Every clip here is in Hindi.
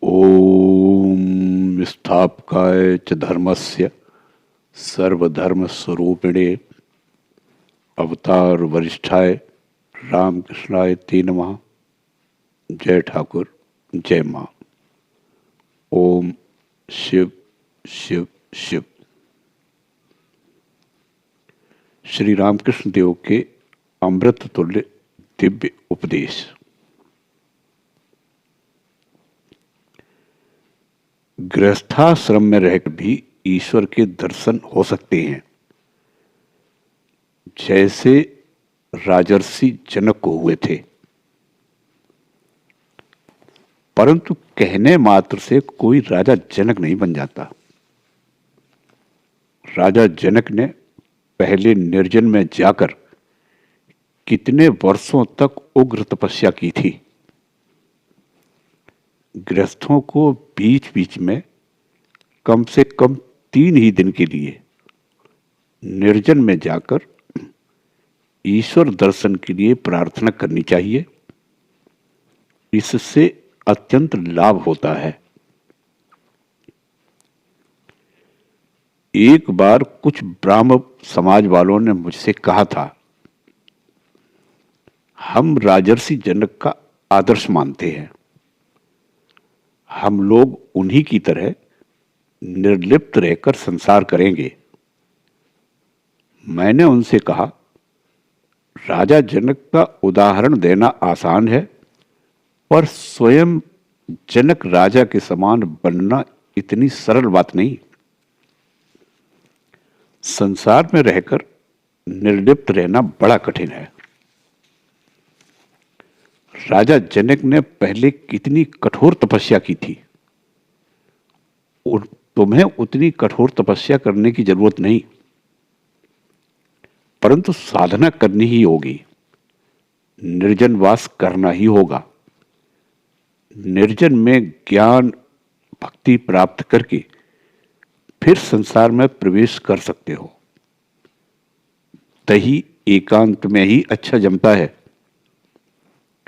ओम स्थापकाय च धर्मस्य सर्वधर्मस्वरूपिणे अवतार वरिष्ठाय रामकृष्णाय ते नमः। जय ठाकुर, जय मां। ओम शिव शिव शिव। श्री रामकृष्ण देव के अमृत तुल्य दिव्य उपदेश। गृहस्थाश्रम में रहकर भी ईश्वर के दर्शन हो सकते हैं, जैसे राजर्षि जनक को हुए थे। परंतु कहने मात्र से कोई राजा जनक नहीं बन जाता। राजा जनक ने पहले निर्जन में जाकर कितने वर्षों तक उग्र तपस्या की थी। गृहस्थों को बीच बीच में कम से कम 3 ही दिन के लिए निर्जन में जाकर ईश्वर दर्शन के लिए प्रार्थना करनी चाहिए। इससे अत्यंत लाभ होता है। एक बार कुछ ब्राह्म समाज वालों ने मुझसे कहा था, हम राजर्षि जनक का आदर्श मानते हैं, हम लोग उन्हीं की तरह निर्लिप्त रहकर संसार करेंगे। मैंने उनसे कहा, राजा जनक का उदाहरण देना आसान है, पर स्वयं जनक राजा के समान बनना इतनी सरल बात नहीं। संसार में रहकर निर्लिप्त रहना बड़ा कठिन है। राजा जनक ने पहले कितनी कठोर तपस्या की थी। तुम्हें उतनी कठोर तपस्या करने की जरूरत नहीं, परंतु साधना करनी ही होगी। निर्जन वास करना ही होगा। निर्जन में ज्ञान भक्ति प्राप्त करके फिर संसार में प्रवेश कर सकते हो। दही एकांत में ही अच्छा जमता है,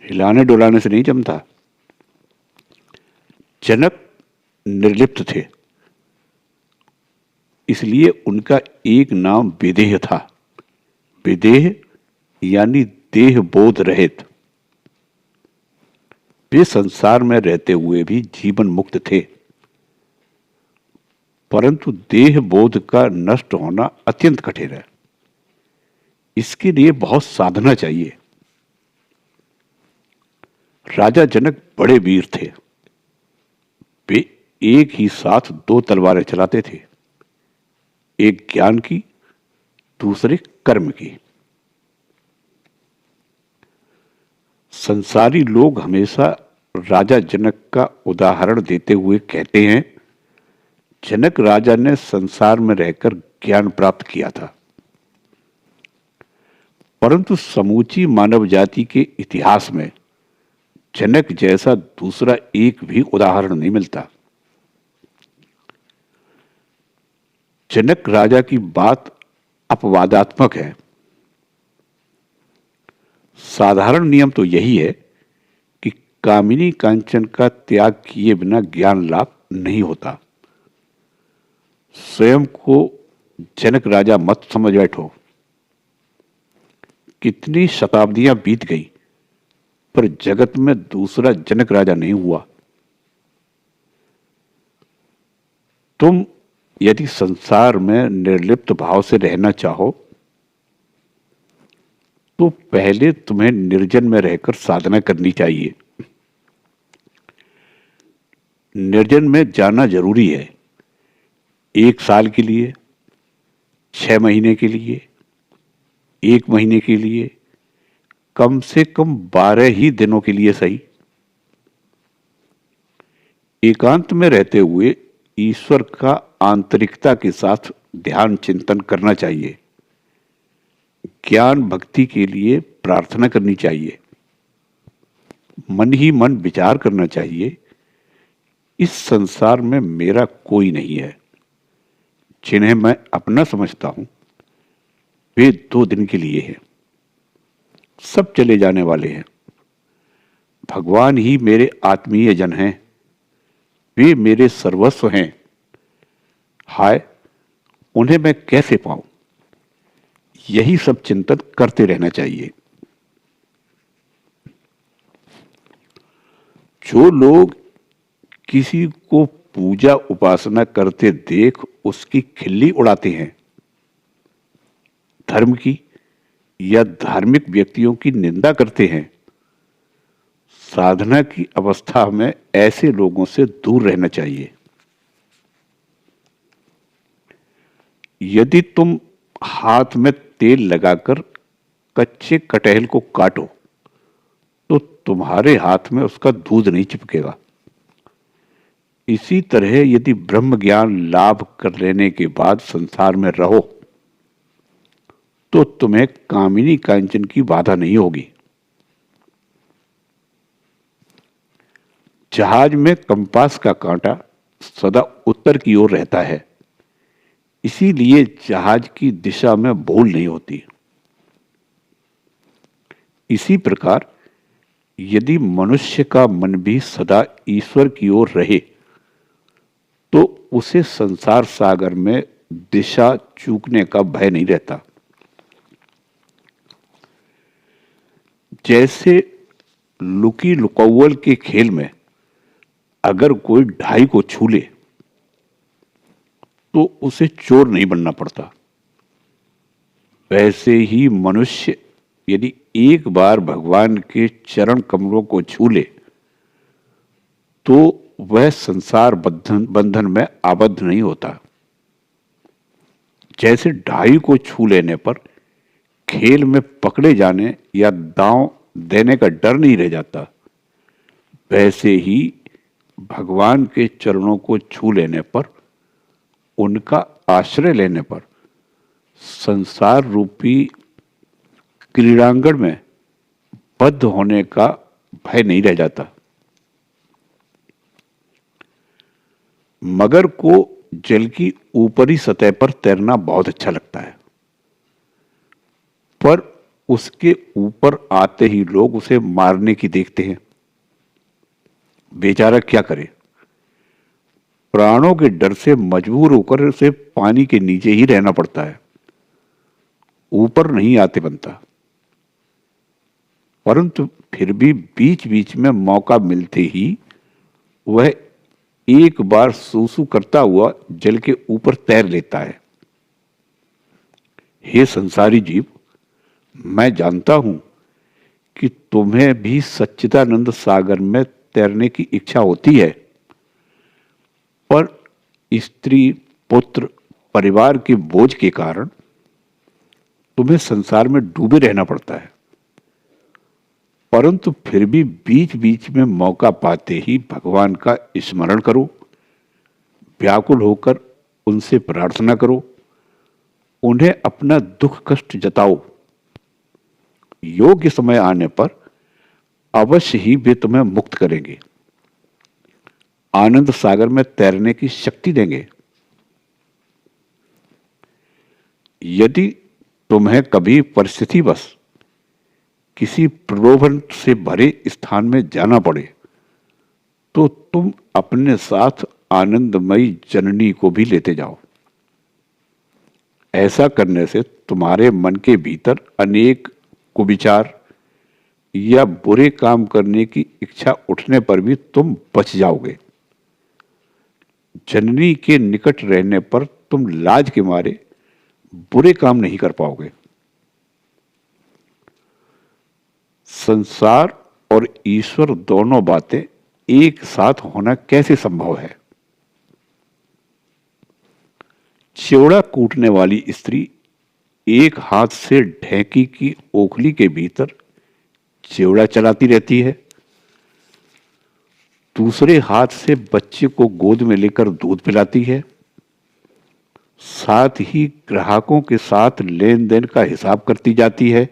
हिलाने डुलाने से नहीं जमता। जनक निर्लिप्त थे, इसलिए उनका एक नाम विदेह था। विदेह यानी देह बोध रहित। वे संसार में रहते हुए भी जीवन मुक्त थे, परंतु देह बोध का नष्ट होना अत्यंत कठिन है। इसके लिए बहुत साधना चाहिए। राजा जनक बड़े वीर थे। वे एक ही साथ 2 तलवारें चलाते थे, एक ज्ञान की, दूसरे कर्म की। संसारी लोग हमेशा राजा जनक का उदाहरण देते हुए कहते हैं, जनक राजा ने संसार में रहकर ज्ञान प्राप्त किया था। परंतु समूची मानव जाति के इतिहास में जनक जैसा दूसरा एक भी उदाहरण नहीं मिलता। जनक राजा की बात अपवादात्मक है। साधारण नियम तो यही है कि कामिनी कांचन का त्याग किए बिना ज्ञान लाभ नहीं होता। स्वयं को जनक राजा मत समझ बैठो। कितनी शताब्दियां बीत गई, पर जगत में दूसरा जनक राजा नहीं हुआ। तुम यदि संसार में निर्लिप्त भाव से रहना चाहो, तो पहले तुम्हें निर्जन में रहकर साधना करनी चाहिए। निर्जन में जाना जरूरी है। 1 साल के लिए, 6 महीने के लिए, 1 महीने के लिए, कम से कम 12 ही दिनों के लिए सही। एकांत में रहते हुए ईश्वर का आंतरिकता के साथ ध्यान चिंतन करना चाहिए। ज्ञान भक्ति के लिए प्रार्थना करनी चाहिए। मन ही मन विचार करना चाहिए, इस संसार में मेरा कोई नहीं है। जिन्हें मैं अपना समझता हूं, वे 2 दिन के लिए हैं, सब चले जाने वाले हैं। भगवान ही मेरे आत्मीय जन हैं। वे मेरे सर्वस्व हैं, हाय उन्हें मैं कैसे पाऊं। यही सब चिंतन करते रहना चाहिए। जो लोग किसी को पूजा उपासना करते देख उसकी खिल्ली उड़ाते हैं, धर्म की या धार्मिक व्यक्तियों की निंदा करते हैं, साधना की अवस्था में ऐसे लोगों से दूर रहना चाहिए। यदि तुम हाथ में तेल लगाकर कच्चे कटहल को काटो तो तुम्हारे हाथ में उसका दूध नहीं चिपकेगा। इसी तरह यदि ब्रह्म ज्ञान लाभ कर लेने के बाद संसार में रहो तो तुम्हें कामिनी कांचन की बाधा नहीं होगी। जहाज में कंपास का कांटा सदा उत्तर की ओर रहता है, इसीलिए जहाज की दिशा में भूल नहीं होती। इसी प्रकार यदि मनुष्य का मन भी सदा ईश्वर की ओर रहे तो उसे संसार सागर में दिशा चूकने का भय नहीं रहता। जैसे लुकी लुकौवल के खेल में अगर कोई ढाई को छू ले तो उसे चोर नहीं बनना पड़ता, वैसे ही मनुष्य यदि एक बार भगवान के चरण कमलों को छू ले तो वह संसार बंधन में आबद्ध नहीं होता। जैसे ढाई को छू लेने पर खेल में पकड़े जाने या दांव देने का डर नहीं रह जाता, वैसे ही भगवान के चरणों को छू लेने पर, उनका आश्रय लेने पर संसार रूपी क्रीड़ांगण में बद्ध होने का भय नहीं रह जाता। मगर को जल की ऊपरी सतह पर तैरना बहुत अच्छा लगता है, पर उसके ऊपर आते ही लोग उसे मारने की देखते हैं। बेचारा क्या करे, प्राणों के डर से मजबूर होकर उसे पानी के नीचे ही रहना पड़ता है, ऊपर नहीं आते बनता। परंतु फिर भी बीच बीच में मौका मिलते ही वह एक बार सूसू करता हुआ जल के ऊपर तैर लेता है। हे संसारी जीव, मैं जानता हूं कि तुम्हें भी सच्चिदानंद सागर में तैरने की इच्छा होती है, पर स्त्री, पुत्र, परिवार के बोझ के कारण तुम्हें संसार में डूबे रहना पड़ता है। परंतु फिर भी बीच बीच में मौका पाते ही भगवान का स्मरण करो, व्याकुल होकर उनसे प्रार्थना करो, उन्हें अपना दुख कष्ट जताओ। योग्य समय आने पर अवश्य ही वे तुम्हें मुक्त करेंगे, आनंद सागर में तैरने की शक्ति देंगे। यदि तुम्हें कभी परिस्थितिवश किसी प्रलोभन से भरे स्थान में जाना पड़े तो तुम अपने साथ आनंदमयी जननी को भी लेते जाओ। ऐसा करने से तुम्हारे मन के भीतर अनेक कुविचार या बुरे काम करने की इच्छा उठने पर भी तुम बच जाओगे। जननी के निकट रहने पर तुम लाज के मारे बुरे काम नहीं कर पाओगे। संसार और ईश्वर दोनों बातें एक साथ होना कैसे संभव है? चिवड़ा कूटने वाली स्त्री एक हाथ से ढेंकी की ओखली के भीतर चिवड़ा चलाती रहती है, दूसरे हाथ से बच्चे को गोद में लेकर दूध पिलाती है, साथ ही ग्राहकों के साथ लेन देन का हिसाब करती जाती है।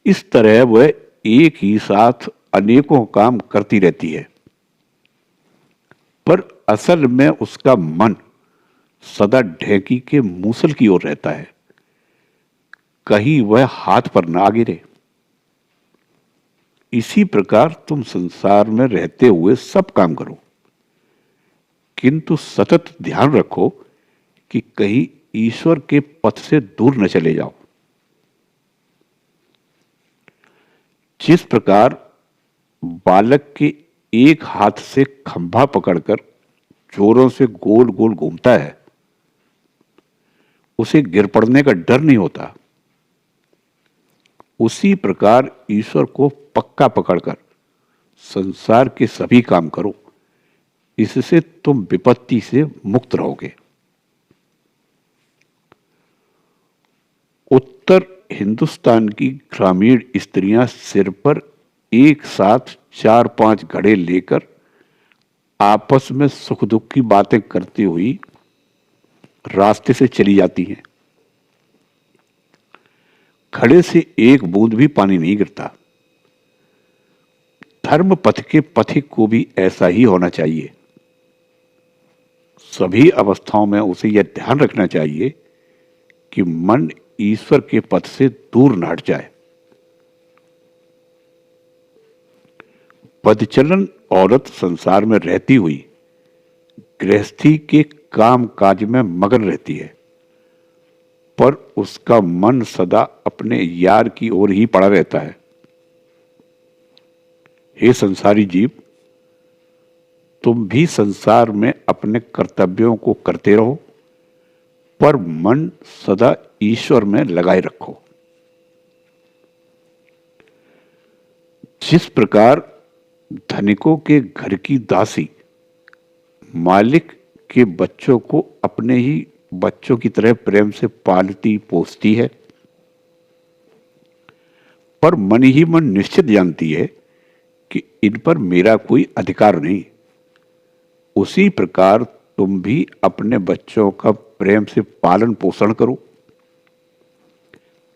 इस तरह वह एक ही साथ अनेकों काम करती रहती है, पर असल में उसका मन सदा ढेंकी के मूसल की ओर रहता है, कहीं वह हाथ पर ना गिरे। इसी प्रकार तुम संसार में रहते हुए सब काम करो, किंतु सतत ध्यान रखो कि कहीं ईश्वर के पथ से दूर न चले जाओ। जिस प्रकार बालक के एक हाथ से खंभा पकड़कर जोरों से गोल गोल घूमता है, उसे गिर पड़ने का डर नहीं होता, उसी प्रकार ईश्वर को पक्का पकड़कर संसार के सभी काम करो। इससे तुम विपत्ति से मुक्त रहोगे। उत्तर हिंदुस्तान की ग्रामीण स्त्रियां सिर पर एक साथ 4-5 घड़े लेकर आपस में सुख दुख की बातें करती हुई रास्ते से चली जाती हैं। घड़े से एक बूंद भी पानी नहीं गिरता। धर्म पथ के पथिक को भी ऐसा ही होना चाहिए। सभी अवस्थाओं में उसे यह ध्यान रखना चाहिए कि मन ईश्वर के पथ से दूर न हट जाए। पदचलन औरत संसार में रहती हुई गृहस्थी के काम काज में मगन रहती है, पर उसका मन सदा अपने यार की ओर ही पड़ा रहता है। हे संसारी जीव, तुम भी संसार में अपने कर्तव्यों को करते रहो, पर मन सदा ईश्वर में लगाए रखो। जिस प्रकार धनिकों के घर की दासी मालिक के बच्चों को अपने ही बच्चों की तरह प्रेम से पालती पोसती है, पर मन ही मन निश्चित जानती है कि इन पर मेरा कोई अधिकार नहीं, उसी प्रकार तुम भी अपने बच्चों का प्रेम से पालन पोषण करो,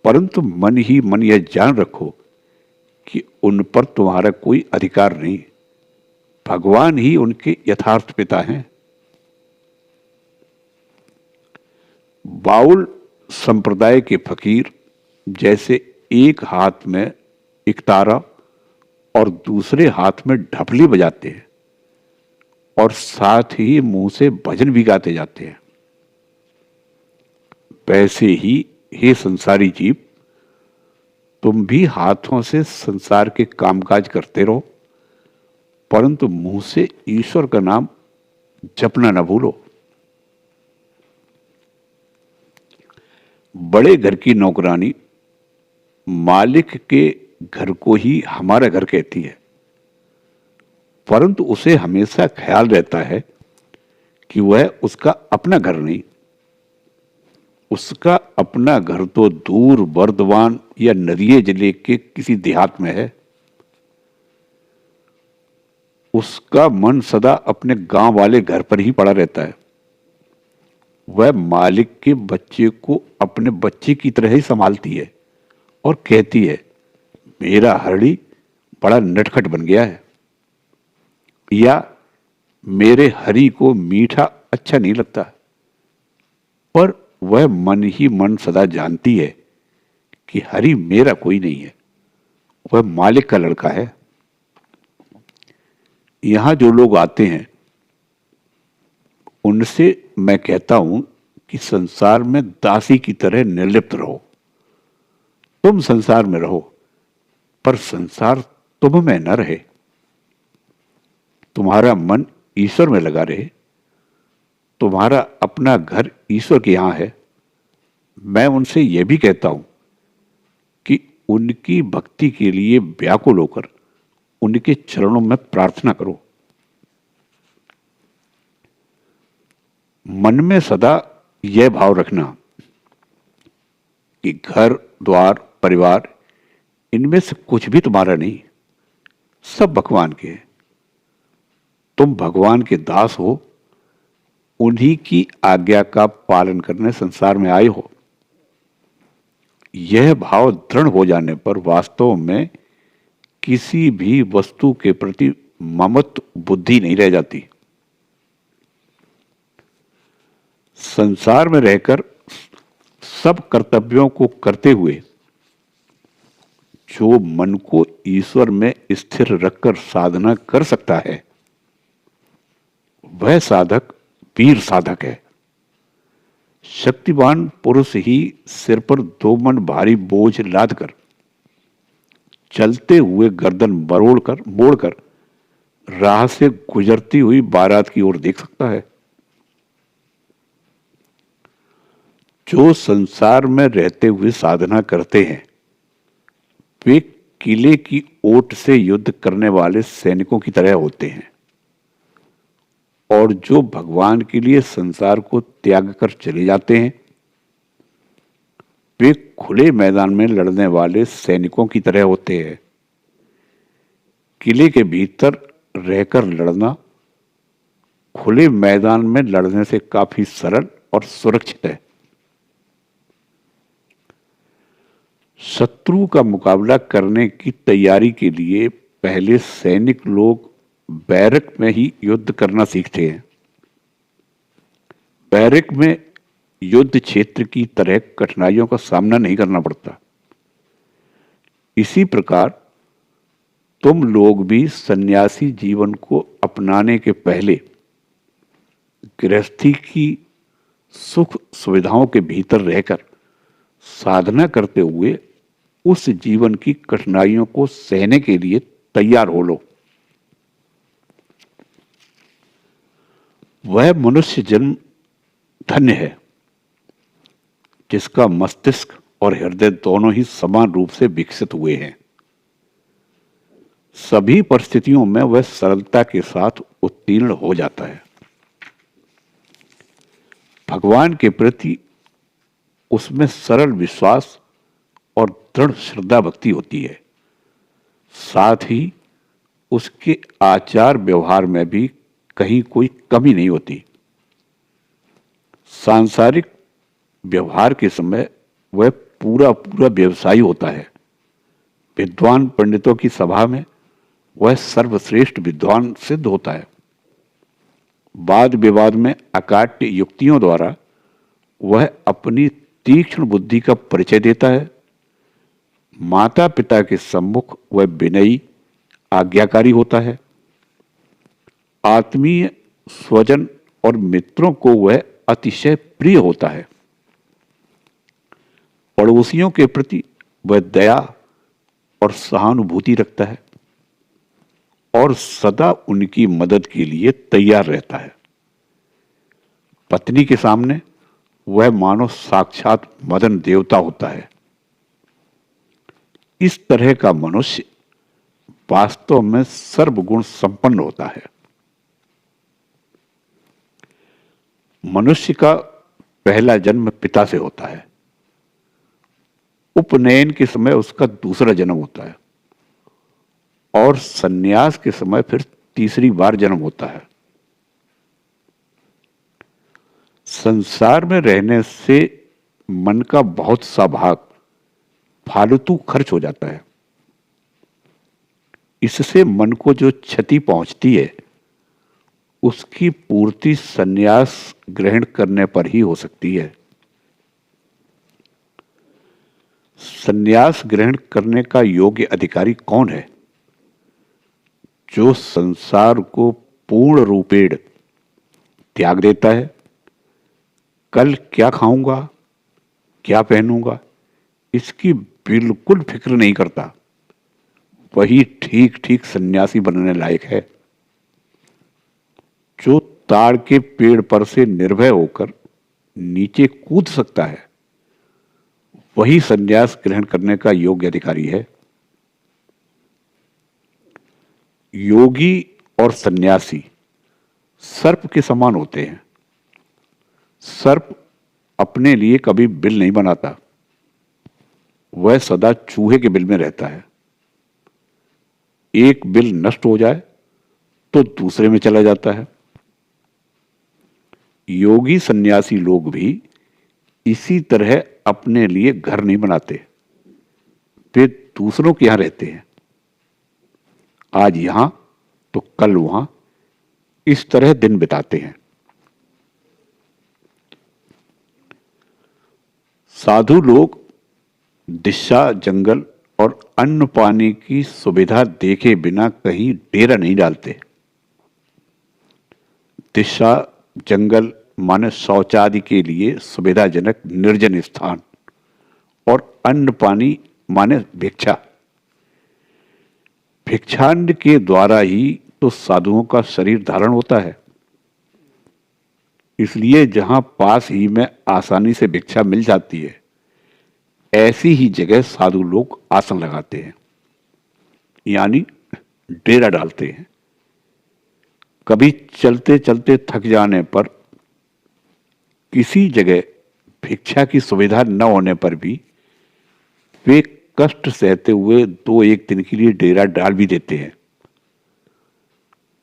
परंतु मन ही मन यह जान रखो कि उन पर तुम्हारा कोई अधिकार नहीं। भगवान ही उनके यथार्थ पिता हैं। बाउल संप्रदाय के फकीर जैसे एक हाथ में इकतारा और दूसरे हाथ में ढपली बजाते हैं और साथ ही मुंह से भजन भी गाते जाते हैं, वैसे ही हे संसारी जीव, तुम भी हाथों से संसार के कामकाज करते रहो, परंतु मुंह से ईश्वर का नाम जपना न भूलो। बड़े घर की नौकरानी मालिक के घर को ही हमारा घर कहती है, परंतु उसे हमेशा ख्याल रहता है कि वह उसका अपना घर नहीं, उसका अपना घर तो दूर बर्दवान या नदिये जिले के किसी देहात में है। उसका मन सदा अपने गांव वाले घर पर ही पड़ा रहता है। वह मालिक के बच्चे को अपने बच्चे की तरह ही संभालती है और कहती है, मेरा हरड़ी बड़ा नटखट बन गया है, या मेरे हरी को मीठा अच्छा नहीं लगता। पर वह मन ही मन सदा जानती है कि हरी मेरा कोई नहीं है, वह मालिक का लड़का है। यहां जो लोग आते हैं उनसे मैं कहता हूं कि संसार में दासी की तरह निर्लिप्त रहो। तुम संसार में रहो, पर संसार तुम में न रहे। तुम्हारा मन ईश्वर में लगा रहे। तुम्हारा अपना घर ईश्वर के यहां है। मैं उनसे यह भी कहता हूं कि उनकी भक्ति के लिए व्याकुल होकर उनके चरणों में प्रार्थना करो। मन में सदा यह भाव रखना कि घर द्वार परिवार इनमें से कुछ भी तुम्हारा नहीं, सब भगवान के हैं। तुम भगवान के दास हो, उन्हीं की आज्ञा का पालन करने संसार में आए हो। यह भाव दृढ़ हो जाने पर वास्तव में किसी भी वस्तु के प्रति ममत्व बुद्धि नहीं रह जाती। संसार में रहकर सब कर्तव्यों को करते हुए जो मन को ईश्वर में स्थिर रखकर साधना कर सकता है, वह साधक वीर साधक है। शक्तिवान पुरुष ही सिर पर 2 मन भारी बोझ लादकर चलते हुए गर्दन मोड़कर राह से गुजरती हुई बारात की ओर देख सकता है। जो संसार में रहते हुए साधना करते हैं, वे किले की ओट से युद्ध करने वाले सैनिकों की तरह होते हैं, और जो भगवान के लिए संसार को त्याग कर चले जाते हैं, वे खुले मैदान में लड़ने वाले सैनिकों की तरह होते हैं। किले के भीतर रहकर लड़ना खुले मैदान में लड़ने से काफी सरल और सुरक्षित है। शत्रु का मुकाबला करने की तैयारी के लिए पहले सैनिक लोग बैरक में ही युद्ध करना सीखते हैं। बैरक में युद्ध क्षेत्र की तरह कठिनाइयों का सामना नहीं करना पड़ता। इसी प्रकार तुम लोग भी सन्यासी जीवन को अपनाने के पहले गृहस्थी की सुख सुविधाओं के भीतर रहकर साधना करते हुए उस जीवन की कठिनाइयों को सहने के लिए तैयार हो लो। वह मनुष्य जन्म धन्य है जिसका मस्तिष्क और हृदय दोनों ही समान रूप से विकसित हुए हैं। सभी परिस्थितियों में वह सरलता के साथ उत्तीर्ण हो जाता है। भगवान के प्रति उसमें सरल विश्वास और दृढ़ श्रद्धा भक्ति होती है। साथ ही उसके आचार व्यवहार में भी कहीं कोई कमी नहीं होती। सांसारिक व्यवहार के समय वह पूरा पूरा व्यवसायी होता है। विद्वान पंडितों की सभा में वह सर्वश्रेष्ठ विद्वान सिद्ध होता है। वाद विवाद में अकाट्य युक्तियों द्वारा वह अपनी तीक्ष्ण बुद्धि का परिचय देता है। माता पिता के सम्मुख वह विनयी आज्ञाकारी होता है। आत्मीय स्वजन और मित्रों को वह अतिशय प्रिय होता है। पड़ोसियों के प्रति वह दया और सहानुभूति रखता है और सदा उनकी मदद के लिए तैयार रहता है। पत्नी के सामने वह मानो साक्षात मदन देवता होता है। इस तरह का मनुष्य वास्तव में सर्वगुण संपन्न होता है। मनुष्य का पहला जन्म पिता से होता है। उपनयन के समय उसका दूसरा जन्म होता है और सन्यास के समय फिर तीसरी बार जन्म होता है। संसार में रहने से मन का बहुत सा भाग फालतू खर्च हो जाता है। इससे मन को जो क्षति पहुंचती है उसकी पूर्ति सन्यास ग्रहण करने पर ही हो सकती है। सन्यास ग्रहण करने का योग्य अधिकारी कौन है? जो संसार को पूर्ण रूपेण त्याग देता है। कल क्या खाऊंगा, क्या पहनूंगा, इसकी बिल्कुल फिक्र नहीं करता। वही ठीक ठीक सन्यासी बनने लायक है। जो ताड़ के पेड़ पर से निर्भय होकर नीचे कूद सकता है, वही सन्यास ग्रहण करने का योग्य अधिकारी है। योगी और सन्यासी सर्प के समान होते हैं। सर्प अपने लिए कभी बिल नहीं बनाता। वह सदा चूहे के बिल में रहता है। एक बिल नष्ट हो जाए तो दूसरे में चला जाता है। योगी सन्यासी लोग भी इसी तरह अपने लिए घर नहीं बनाते। वे दूसरों के यहां रहते हैं। आज यहां तो कल वहां, इस तरह दिन बिताते हैं। साधु लोग दिशा, जंगल और अन्न पानी की सुविधा देखे बिना कहीं डेरा नहीं डालते। दिशा जंगल माने शौचादि के लिए सुविधाजनक निर्जन स्थान, और अन्न पानी माने भिक्षा। भिक्षान्न के द्वारा ही तो साधुओं का शरीर धारण होता है। इसलिए जहां पास ही में आसानी से भिक्षा मिल जाती है, ऐसी ही जगह साधु लोग आसन लगाते हैं, यानी डेरा डालते हैं। कभी चलते चलते थक जाने पर किसी जगह भिक्षा की सुविधा न होने पर भी वे कष्ट सहते हुए 2-1 दिन के लिए डेरा डाल भी देते हैं।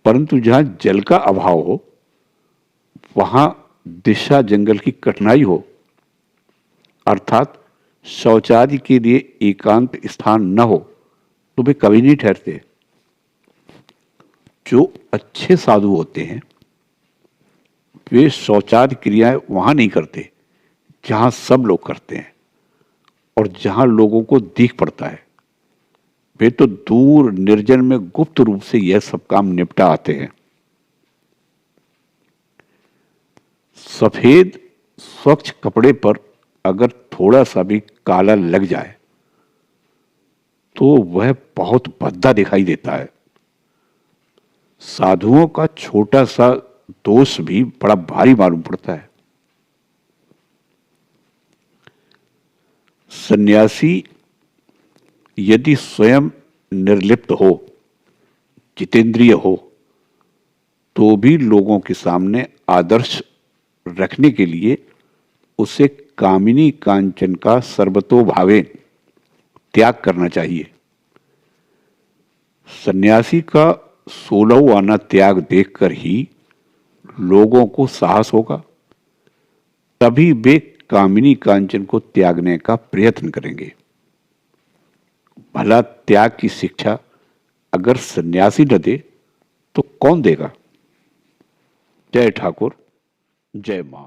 परंतु जहां जल का अभाव हो, वहां दिशा जंगल की कठिनाई हो, अर्थात शौचादि के लिए एकांत स्थान न हो, तो वे कभी नहीं ठहरते। जो अच्छे साधु होते हैं वे शौचादि क्रियाएं वहां नहीं करते जहां सब लोग करते हैं और जहां लोगों को दिख पड़ता है। वे तो दूर निर्जन में गुप्त रूप से यह सब काम निपटा आते हैं। सफेद स्वच्छ कपड़े पर अगर थोड़ा सा भी काला लग जाए तो वह बहुत भद्दा दिखाई देता है। साधुओं का छोटा सा दोष भी बड़ा भारी मालूम पड़ता है। सन्यासी यदि स्वयं निर्लिप्त हो, जितेंद्रिय हो, तो भी लोगों के सामने आदर्श रखने के लिए उसे कामिनी कांचन का सर्वतोभावे त्याग करना चाहिए। सन्यासी का 16वां आना त्याग देखकर ही लोगों को साहस होगा, तभी वे कामिनी कांचन को त्यागने का प्रयत्न करेंगे। भला त्याग की शिक्षा अगर सन्यासी न दे तो कौन देगा? जय ठाकुर, जय मां।